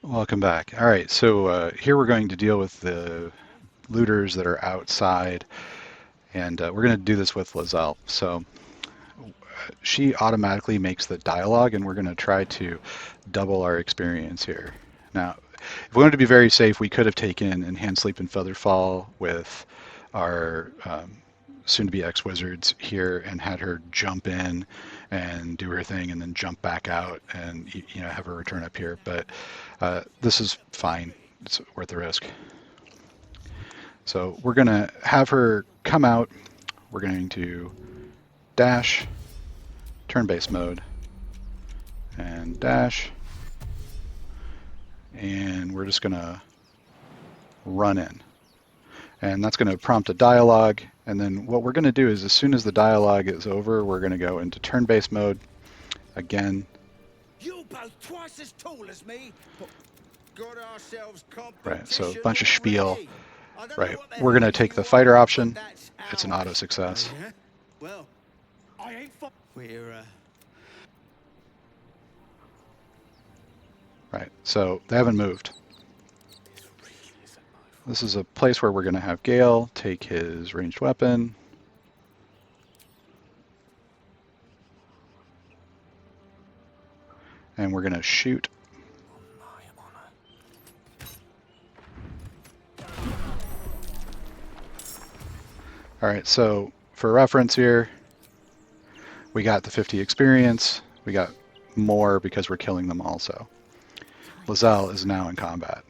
Welcome back. All right, so here we're going to deal with the looters that are outside, and we're going to do this with Lizelle. So she automatically makes the dialogue, and we're going to try to double our experience here. Now, if we wanted to be very safe, we could have taken Enhanced Sleep and Featherfall with our soon-to-be ex-wizards here and had her jump in and do her thing and then jump back out and have her return up here. But this is fine. It's worth the risk. So we're going to have her come out. We're going to dash, turn-based mode, and dash. And we're just going to run in. And that's going to prompt a dialogue. And then what we're going to do is as soon as the dialogue is over, we're going to go into turn-based mode again. You both twice as tall as me. Got ourselves right, so a bunch of spiel. Right, we're going to take the fighter option. It's an auto success. Yeah? Well, I ain't we're Right, so they haven't moved. This is a place where we're going to have Gale take his ranged weapon. And we're going to shoot. All right, so for reference here, we got the 50 experience. We got more because we're killing them also. Lizelle is now in combat.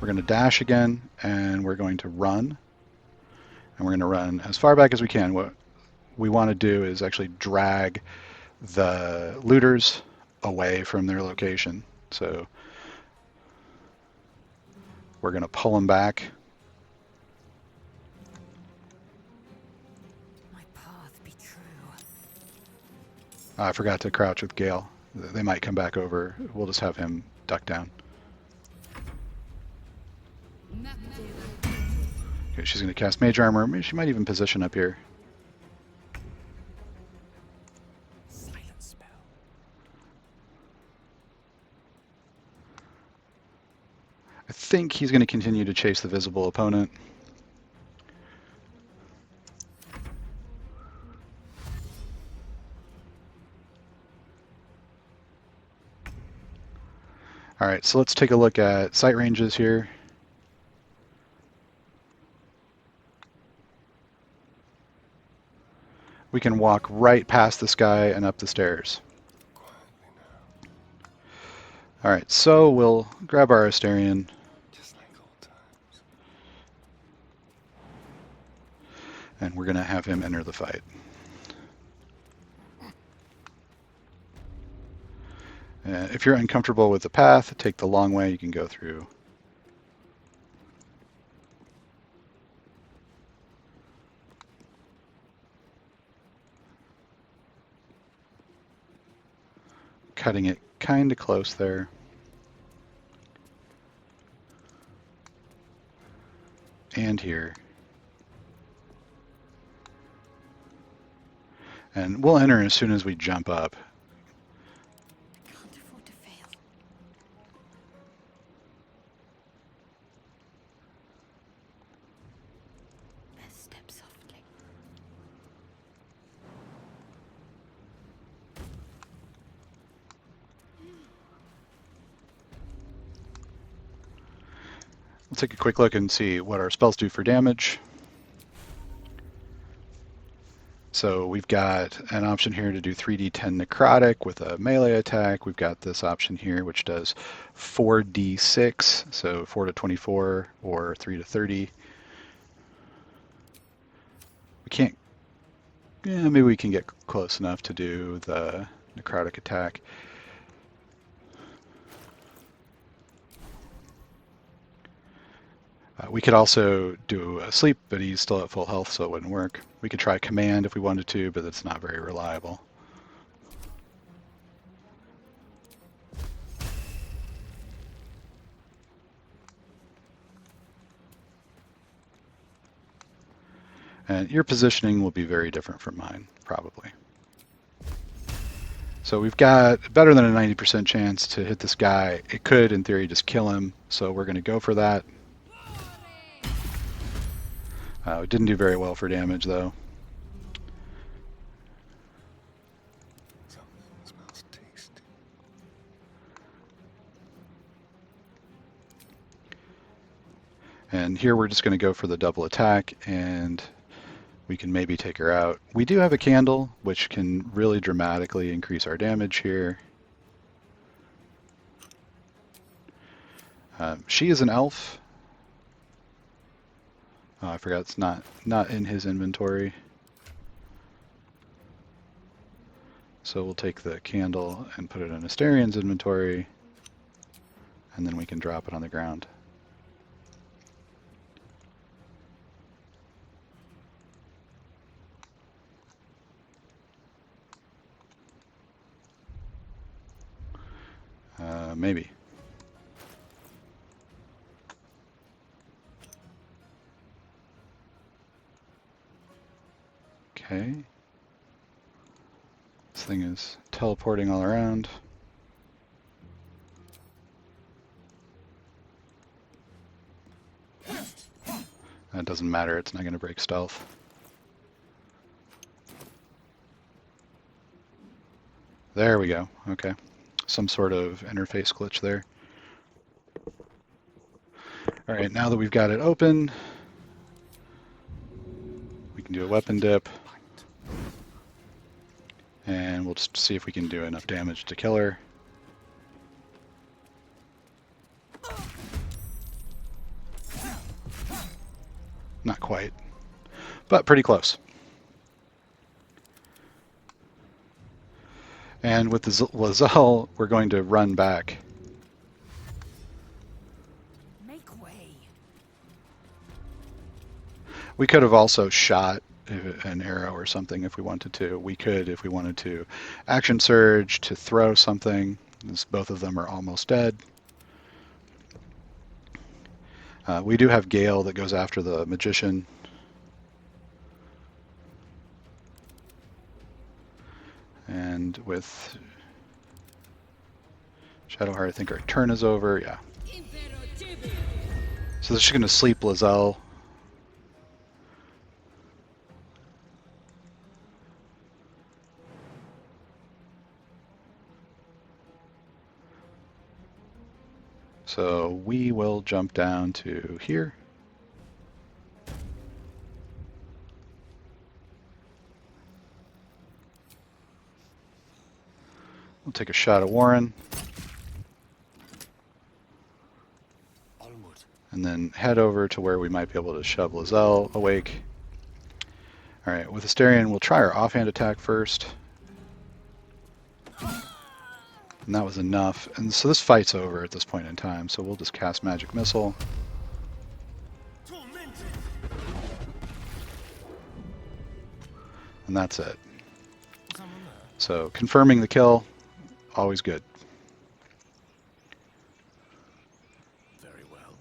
We're going to dash again, and we're going to run. And we're going to run as far back as we can. What we want to do is actually drag the looters away from their location. So we're going to pull them back. My path be true. I forgot to crouch with Gale. They might come back over. We'll just have him duck down. Okay, she's going to cast Mage Armor. Maybe she might even position up here. silent spell. I think he's going to continue to chase the visible opponent. All right, so let's take a look at sight ranges here. We can walk right past this guy and up the stairs. All right, so we'll grab our Asterion. Just like old times. And we're going to have him enter the fight. If you're uncomfortable with the path, take the long way. You can go through. Cutting it kind of close there. And here. And we'll enter as soon as we jump up. Can't afford to fail. Best step softly. We'll take a quick look and see what our spells do for damage. So we've got an option here to do 3d10 necrotic with a melee attack. We've got this option here which does 4d6, so 4 to 24 or 3 to 30. We can't, maybe we can get close enough to do the necrotic attack. We could also do a sleep, but he's still at full health, so it wouldn't work. We could try command if we wanted to, but it's not very reliable. And your positioning will be very different from mine, probably. So we've got better than a 90% chance to hit this guy. It could, in theory, just kill him, so we're going to go for that. It didn't do very well for damage, though. Smells tasty. And here we're just going to go for the double attack, and we can maybe take her out. We do have a candle, which can really dramatically increase our damage here. She is an elf. Oh, I forgot it's not in his inventory. So we'll take the candle and put it in Asterian's inventory, and then we can drop it on the ground. Maybe. Okay. This thing is teleporting all around. That doesn't matter, it's not going to break stealth. There we go. Okay. Some sort of interface glitch there. Alright, now that we've got it open, we can do a weapon dip. And we'll just see if we can do enough damage to kill her. Not quite, but pretty close. And with the Lazelle, we're going to run back. Make way. We could have also shot an arrow or something if we wanted to. We could, if we wanted to, action surge to throw something. Both of them are almost dead. We do have Gale that goes after the magician. And with Shadowheart, I think our turn is over. Yeah. So she's going to sleep Lazelle. So we will jump down to here. We'll take a shot at Warren. And then head over to where we might be able to shove Lazelle awake. Alright, with Asterion, we'll try our offhand attack first. And that was enough. And so this fight's over at this point in time, so we'll just cast Magic Missile. And that's it. So confirming the kill, always good. Very well.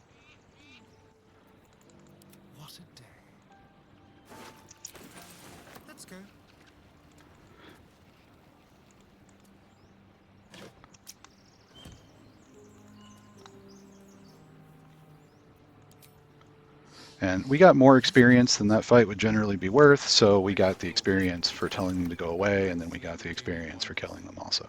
What a day. Let's go. And we got more experience than that fight would generally be worth, so we got the experience for telling them to go away, and then we got the experience for killing them also.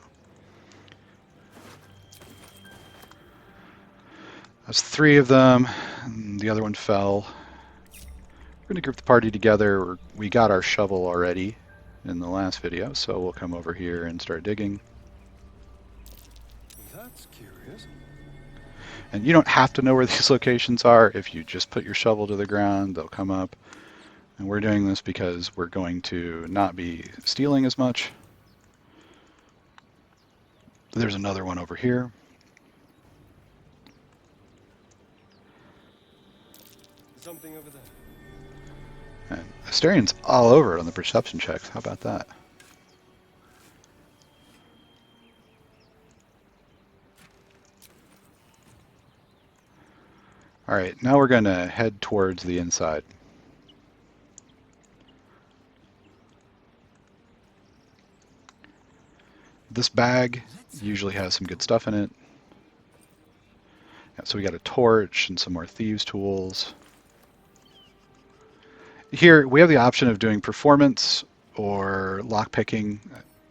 That's 3 of them, and the other one fell. We're going to group the party together. We got our shovel already in the last video, so we'll come over here and start digging. That's curious. And you don't have to know where these locations are. If you just put your shovel to the ground, they'll come up. And we're doing this because we're going to not be stealing as much. There's another one over here. Something over there. And Asterian's all over it on the perception checks. How about that? Alright, now we're going to head towards the inside. This bag usually has some good stuff in it. Yeah, so we got a torch and some more thieves' tools. Here we have the option of doing performance or lockpicking.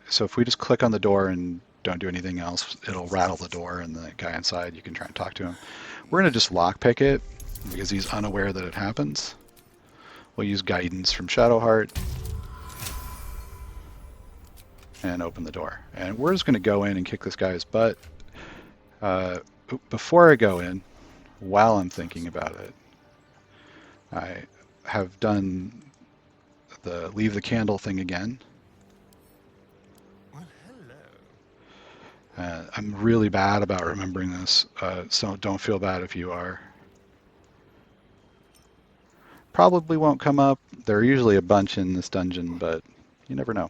So if we just click on the door and don't do anything else, it'll rattle the door, and the guy inside, you can try and talk to him. We're going to just lockpick it because he's unaware that it happens. We'll use guidance from Shadowheart and open the door. And we're just going to go in and kick this guy's butt. Before I go in, while I'm thinking about it, I have done the leave the candle thing again. Well, hello. I'm really bad about remembering this, so don't feel bad if you are. Probably won't come up. There are usually a bunch in this dungeon, but you never know.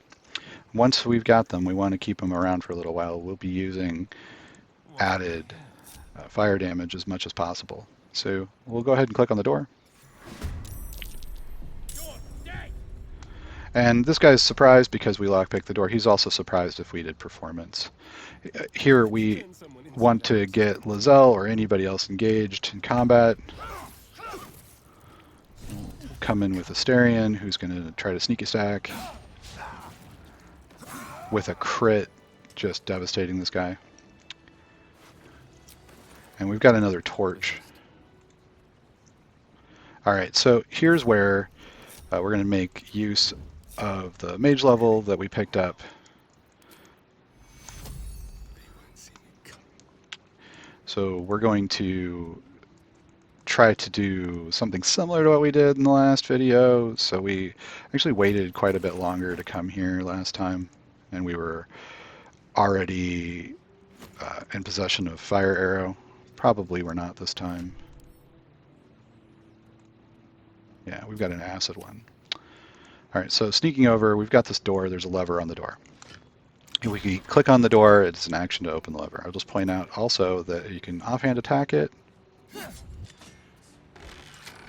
Once we've got them, we want to keep them around for a little while. We'll be using added fire damage as much as possible. So we'll go ahead and click on the door. And this guy's surprised because we lockpicked the door. He's also surprised if we did performance. Here we want to get Lizelle or anybody else engaged in combat. We'll come in with Asterion, who's going to try to sneak attack with a crit, just devastating this guy. And we've got another torch. Alright, so here's where we're going to make use of the mage level that we picked up. So we're going to try to do something similar to what we did in the last video. So we actually waited quite a bit longer to come here last time, and we were already in possession of Fire Arrow. Probably we're not this time. Yeah, we've got an acid one. Alright, so sneaking over, we've got this door, there's a lever on the door. If we can click on the door, it's an action to open the lever. I'll just point out also that you can offhand attack it,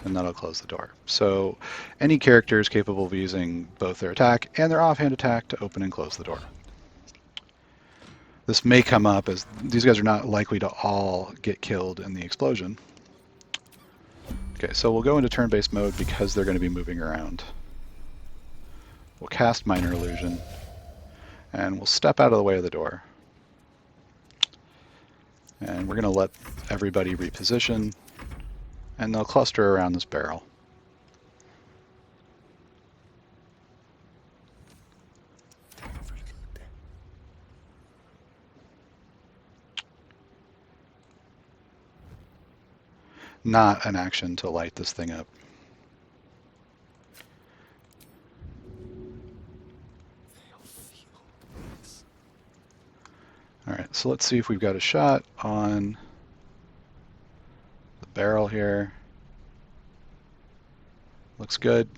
and that'll close the door. So any character is capable of using both their attack and their offhand attack to open and close the door. This may come up as these guys are not likely to all get killed in the explosion. Okay, so we'll go into turn-based mode because they're going to be moving around. We'll cast Minor Illusion, and we'll step out of the way of the door. And we're going to let everybody reposition, and they'll cluster around this barrel. Not an action to light this thing up. Alright, so let's see if we've got a shot on the barrel here. Looks good.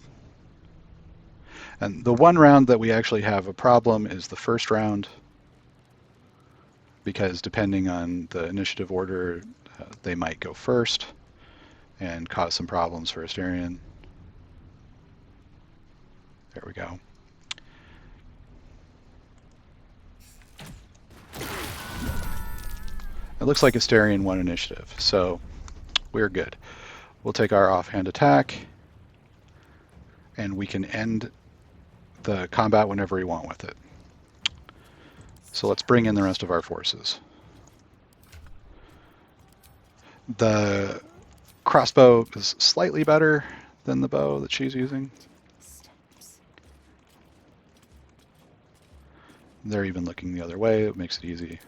And the one round that we actually have a problem is the first round, because depending on the initiative order, they might go first and cause some problems for Asterion. There we go. It looks like Asterion won initiative, so we're good. We'll take our offhand attack, and we can end the combat whenever we want with it. So let's bring in the rest of our forces. The crossbow is slightly better than the bow that she's using. They're even looking the other way. It makes it easy.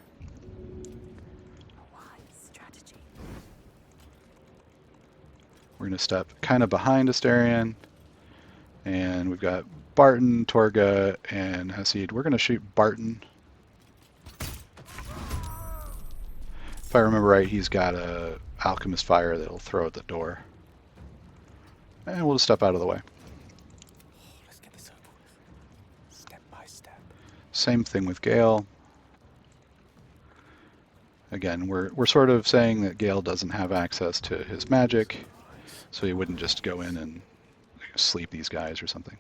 We're going to step kind of behind Asterion, and we've got Barton, Torga, and Hesiod. We're going to shoot Barton. If I remember right, he's got a Alchemist Fire that'll throw at the door. And we'll just step out of the way. Let's get this over with. Step by step. Same thing with Gale. Again, we're sort of saying that Gale doesn't have access to his magic, so he wouldn't just go in and sleep these guys or something.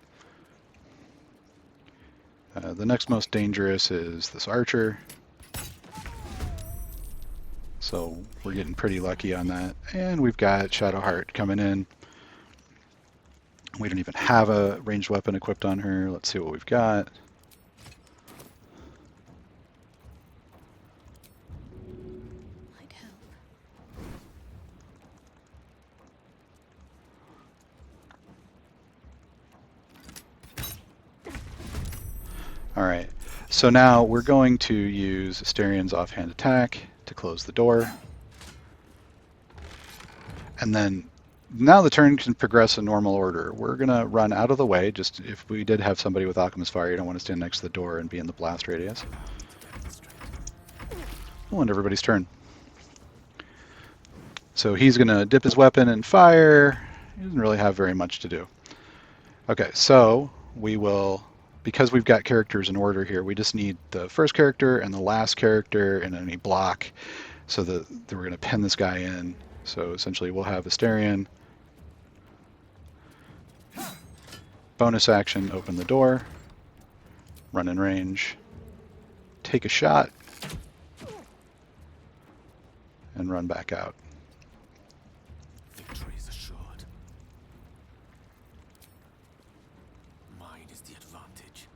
The next most dangerous is this archer. So we're getting pretty lucky on that. And we've got Shadowheart coming in. We don't even have a ranged weapon equipped on her. Let's see what we've got. Might help. Alright, so now we're going to use Astarion's offhand attack to close the door. And then now the turn can progress in normal order. We're going to run out of the way. Just if we did have somebody with Alchemist Fire, you don't want to stand next to the door and be in the blast radius. We'll end everybody's turn. So he's going to dip his weapon and fire. He doesn't really have very much to do. Okay, so we will, because we've got characters in order here, we just need the first character and the last character and any block so that we're going to pin this guy in. So essentially we'll have Astarion. Bonus action, open the door, run in range, take a shot, and run back out. Victory is assured. Mine is the advantage.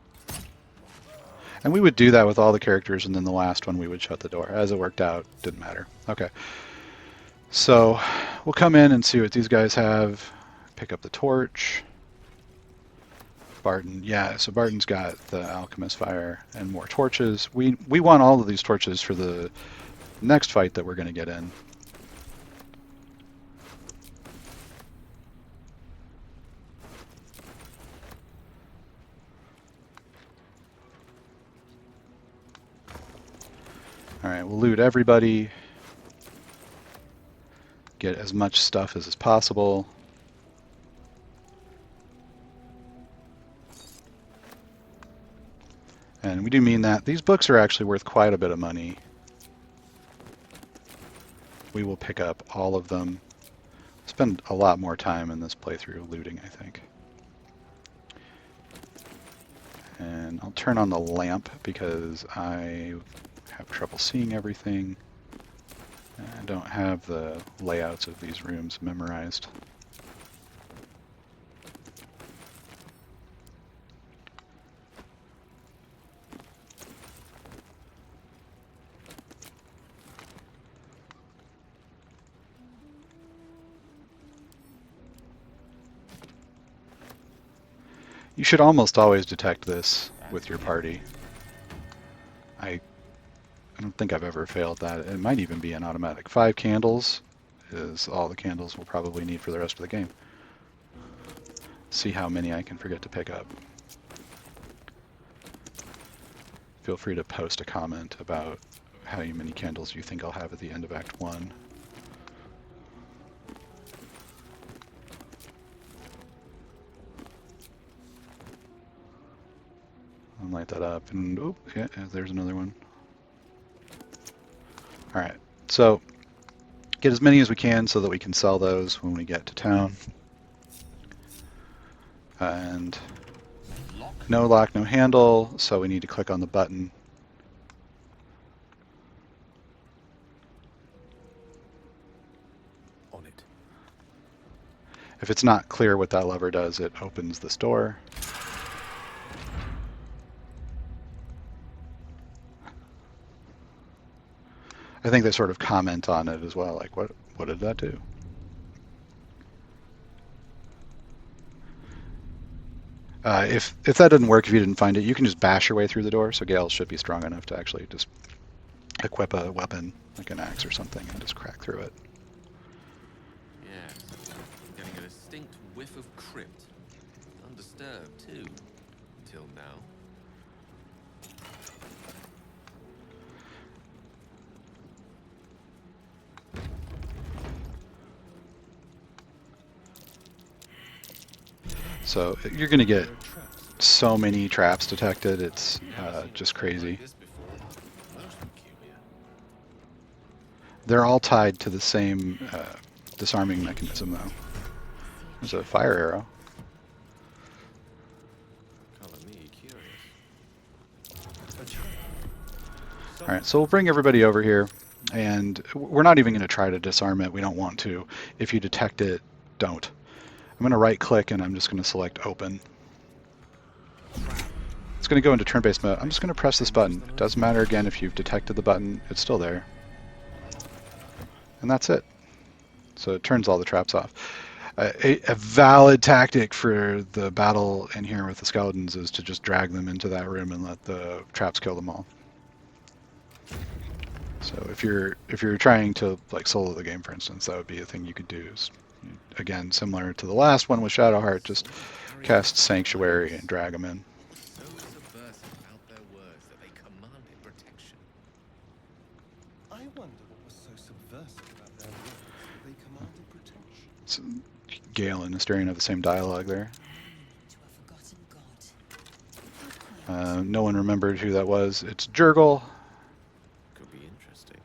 And we would do that with all the characters, and then the last one we would shut the door. As it worked out, didn't matter. Okay. So we'll come in and see what these guys have. Pick up the torch. Barton, yeah, so Barton's got the Alchemist Fire and more torches. We want all of these torches for the next fight that we're going to get in. Alright, we'll loot everybody. Get as much stuff as is possible. And we do mean that. These books are actually worth quite a bit of money. We will pick up all of them. Spend a lot more time in this playthrough looting, I think. And I'll turn on the lamp because I have trouble seeing everything. I don't have the layouts of these rooms memorized. You should almost always detect this with your party. I don't think I've ever failed that. It might even be an automatic. 5 candles is all the candles we'll probably need for the rest of the game. See how many I can forget to pick up. Feel free to post a comment about how many candles you think I'll have at the end of Act 1. I'll light that up, and oh, yeah, there's another one. Alright, so get as many as we can so that we can sell those when we get to town. And no lock, no handle, so we need to click on the button. On it. If it's not clear what that lever does, it opens this door. I think they sort of comment on it as well, like what did that do? If that didn't work, if you didn't find it, you can just bash your way through the door. So Gale should be strong enough to actually just equip a weapon, like an axe or something, and just crack through it. Yes, I'm getting a distinct whiff of crypt. Undisturbed, too. Until now. So you're going to get so many traps detected, it's just crazy. They're all tied to the same disarming mechanism, though. There's a fire arrow. Color me curious. All right, so we'll bring everybody over here, and we're not even going to try to disarm it. We don't want to. If you detect it, don't. I'm going to right-click, and I'm just going to select Open. It's going to go into turn-based mode. I'm just going to press this button. It doesn't matter, again, if you've detected the button. It's still there. And that's it. So it turns all the traps off. A valid tactic for the battle in here with the skeletons is to just drag them into that room and let the traps kill them all. So if you're trying to like solo the game, for instance, that would be a thing you could do. Is, again, similar to the last one with Shadowheart, just cast Sanctuary and drag them in. So subversive about their words that they commanded protection. I wonder what was so subversive about their words that they commanded protection. So, Gale and Asterion have the same dialogue there. To a forgotten god. No one remembered who that was. It's Jurgle. Could be interesting.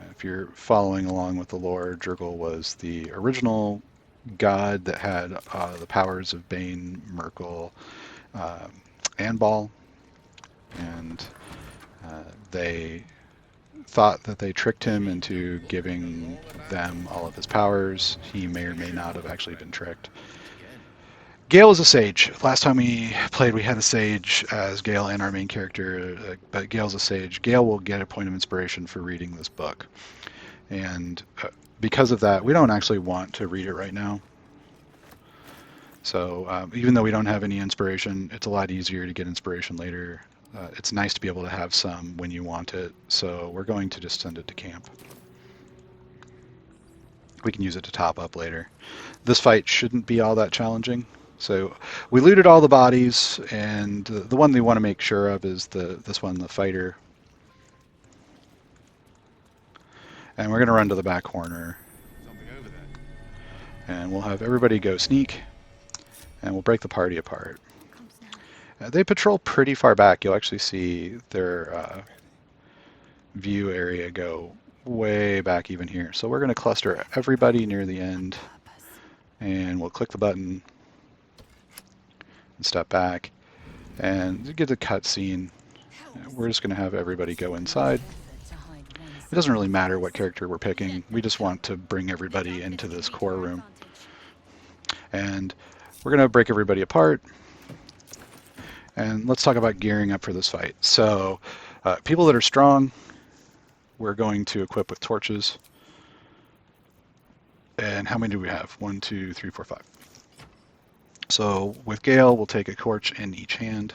If you're following along with the lore, Jurgle was the original god that had the powers of Bane, Merkel, and Ball, and they thought that they tricked him into giving them all of his powers. He may or may not have actually been tricked. Gale is a sage. Last time we played, we had a sage as Gale and our main character, but Gale's a sage. Gale will get a point of inspiration for reading this book. And because of that, we don't actually want to read it right now. So even though we don't have any inspiration, it's a lot easier to get inspiration later. It's nice to be able to have some when you want it. So we're going to just send it to camp. We can use it to top up later. This fight shouldn't be all that challenging. So we looted all the bodies, and the one we want to make sure of is this one, the fighter. And we're going to run to the back corner. Something over there. And we'll have everybody go sneak, and we'll break the party apart. Comes now. They patrol pretty far back. You'll actually see their view area go way back even here. So we're going to cluster everybody near the end, Purpose. and we'll click the button and step back and get the cutscene. We're just going to have everybody go inside. Effort to hide one's It doesn't really matter what character we're picking. We just want to bring everybody into this core room. And we're going to break everybody apart. And let's talk about gearing up for this fight. So people that are strong, we're going to equip with torches. And how many do we have? 1, 2, 3, 4, 5. So with Gale, we'll take a torch in each hand.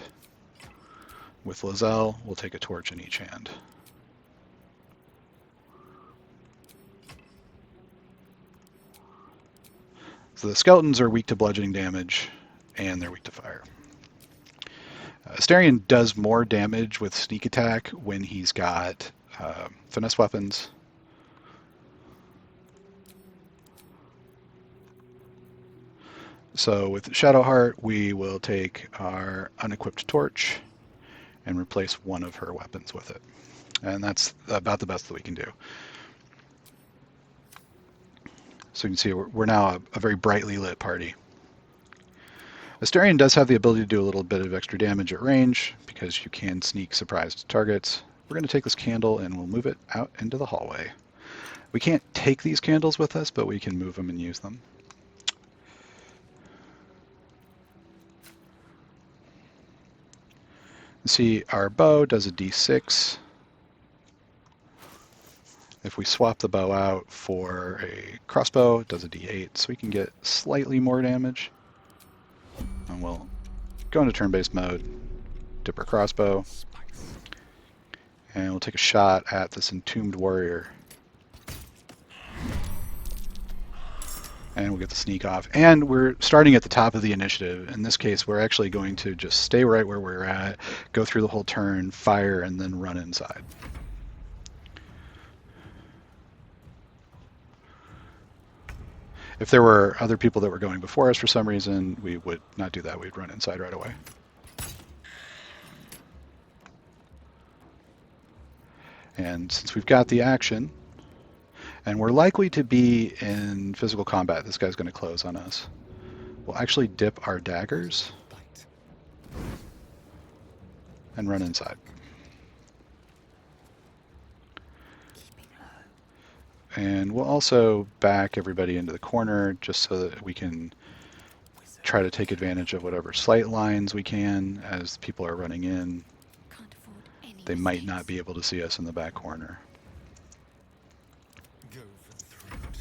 With Lizelle, we'll take a torch in each hand. So the skeletons are weak to bludgeoning damage, and they're weak to fire. Asterion does more damage with sneak attack when he's got finesse weapons. So with Shadowheart, we will take our unequipped torch and replace one of her weapons with it. And that's about the best that we can do. So you can see we're now a very brightly lit party. Asterion does have the ability to do a little bit of extra damage at range because you can sneak surprised targets. We're going to take this candle and we'll move it out into the hallway. We can't take these candles with us, but we can move them and use them. See, our bow does a d6. If we swap the bow out for a crossbow, it does a d8, so we can get slightly more damage. And we'll go into turn-based mode, dip our crossbow, and we'll take a shot at this entombed warrior. And we'll get the sneak off. And we're starting at the top of the initiative. In this case, we're actually going to just stay right where we're at, go through the whole turn, fire, and then run inside. If there were other people that were going before us for some reason, we would not do that. We'd run inside right away. And since we've got the action, and we're likely to be in physical combat, this guy's going to close on us. We'll actually dip our daggers. and run inside. Keeping low. And we'll also back everybody into the corner just so that we can try to take advantage of whatever slight lines we can as people are running in. Can't afford any They might not mistakes. be able to see us in the back corner. Go for the throat.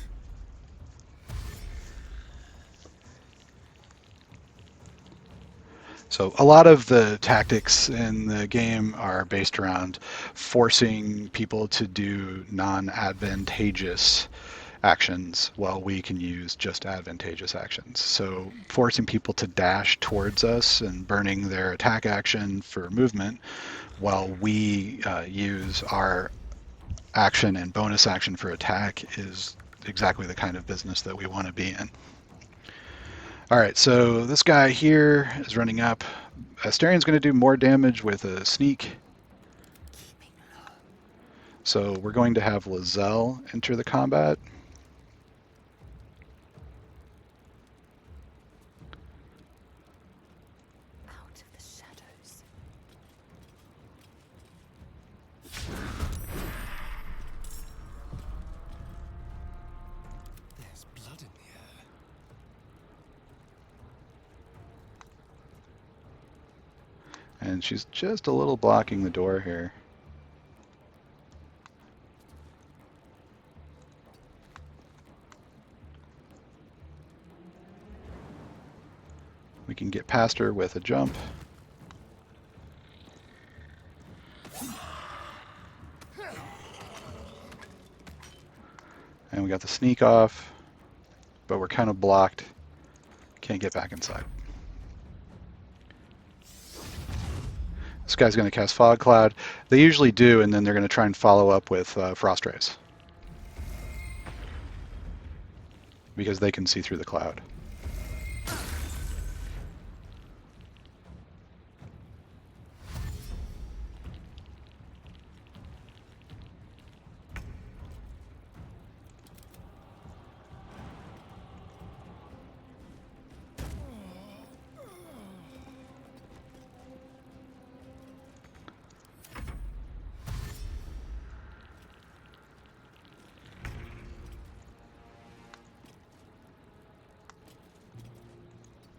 So a lot of the tactics in the game are based around forcing people to do non-advantageous actions while we can use just advantageous actions. So forcing people to dash towards us and burning their attack action for movement while we use our action and bonus action for attack is exactly the kind of business that we want to be in. All right, so this guy here is running up. Asterian's going to do more damage with a sneak. Keeping low. So we're going to have Lizelle enter the combat. Out of the shadows. There's blood in the air. And she's just a little blocking the door here. We can get past her with a jump. And we got the sneak off, but we're kind of blocked. Can't get back inside. This guy's going to cast Fog Cloud. They usually do, and then they're going to try and follow up with Frost Rays. Because they can see through the cloud.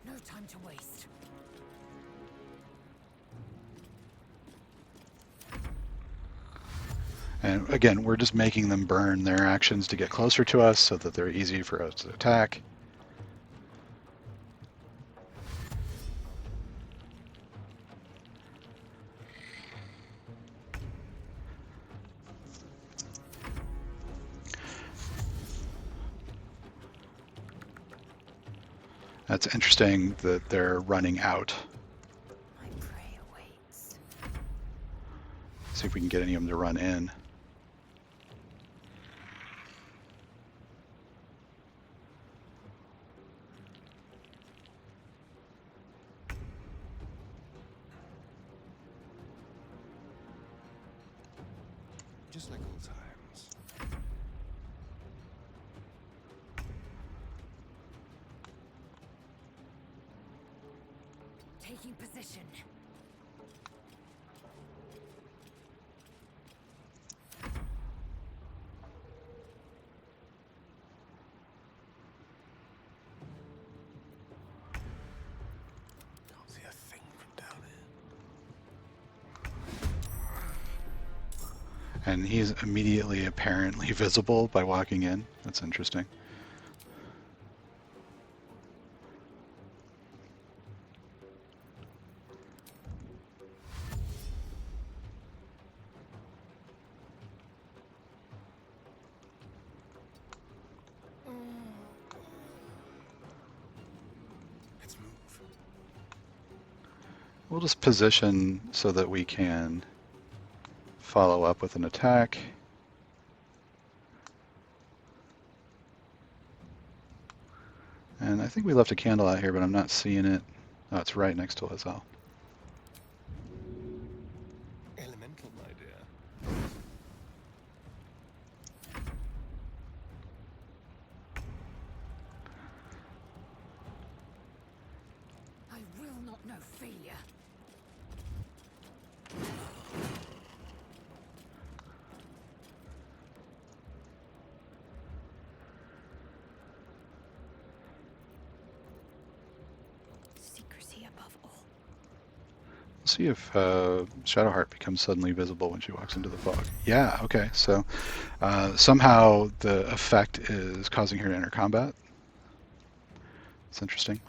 No time to waste. And again, we're just making them burn their actions to get closer to us so that they're easy for us to attack. That's interesting that they're running out. My prey awaits. See if we can get any of them to run in. Just like old times. Taking position. Can't see a thing from down here. And he's immediately apparently visible by walking in. That's interesting. Let's move. We'll just position so that we can follow up with an attack. And I think we left a candle out here, but I'm not seeing it. Oh, it's right next to Lizelle. Elemental, my dear. I will not know failure. see if Shadowheart becomes suddenly visible when she walks into the fog. Yeah, okay, so somehow the effect is causing her to enter combat. It's interesting.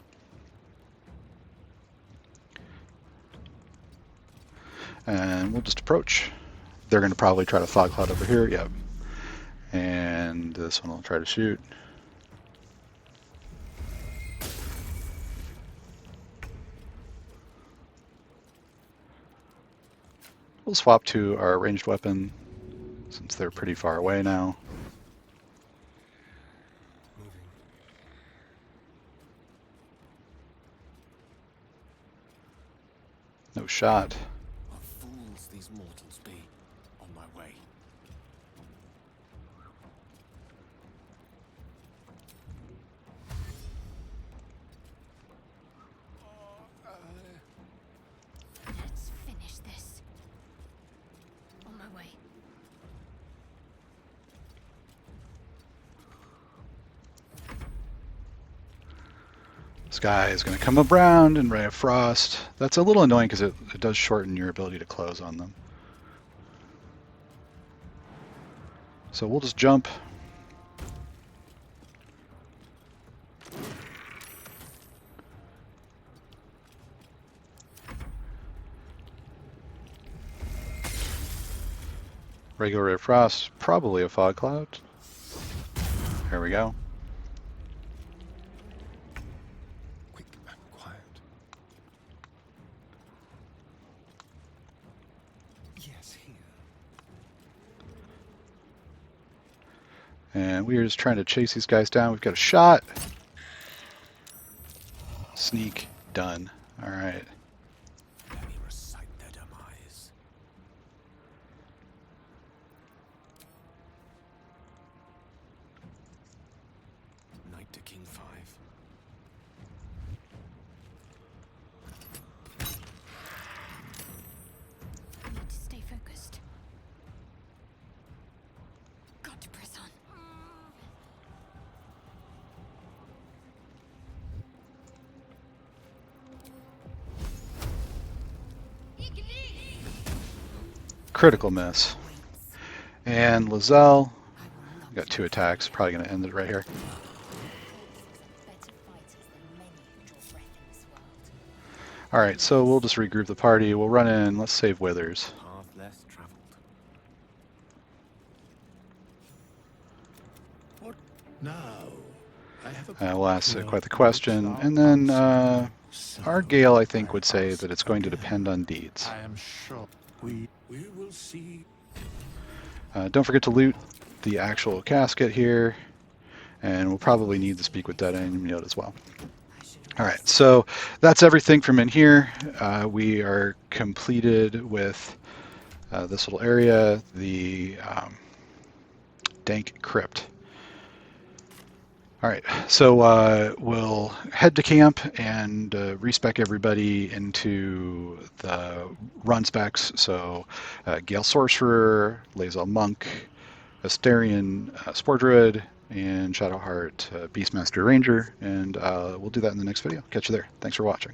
And we'll just approach. They're going to probably try to fog cloud over here. Yep. And this one will try to shoot. We'll swap to our ranged weapon since they're pretty far away now. Moving. No shot. What fools these mortals be. On my way. Let's finish this. On my way. This guy is going to come around and Ray of Frost. That's a little annoying because it does shorten your ability to close on them. So we'll just jump. Regular Ray of Frost, probably a fog cloud. There we go. Quick and quiet. Yes, here. And we are just trying to chase these guys down. We've got a shot. Sneak, done. All right. Let me recite their demise. Knight to King 5. Need to stay focused. Got to press on. Critical miss. And Lizelle, got 2 attacks. Probably going to end it right here. Better fighters than many who draw breath in this world. All right, so we'll just regroup the party. We'll run in. Let's save Withers. Path less traveled. What now? I have a We'll ask quite the question. And then our Gale, I think, would say that it's going to depend on deeds. I am sure we will see. Don't forget to loot the actual casket here. And we'll probably need to speak with Dead End Note as well. All right, so that's everything from in here. We are completed with this little area, the dank crypt. All right, so we'll head to camp and respec everybody into the run specs. So Gale Sorcerer, Lae'zel Monk, Asterion Spore Druid, and Shadowheart Beastmaster Ranger, and we'll do that in the next video. Catch you there. Thanks for watching.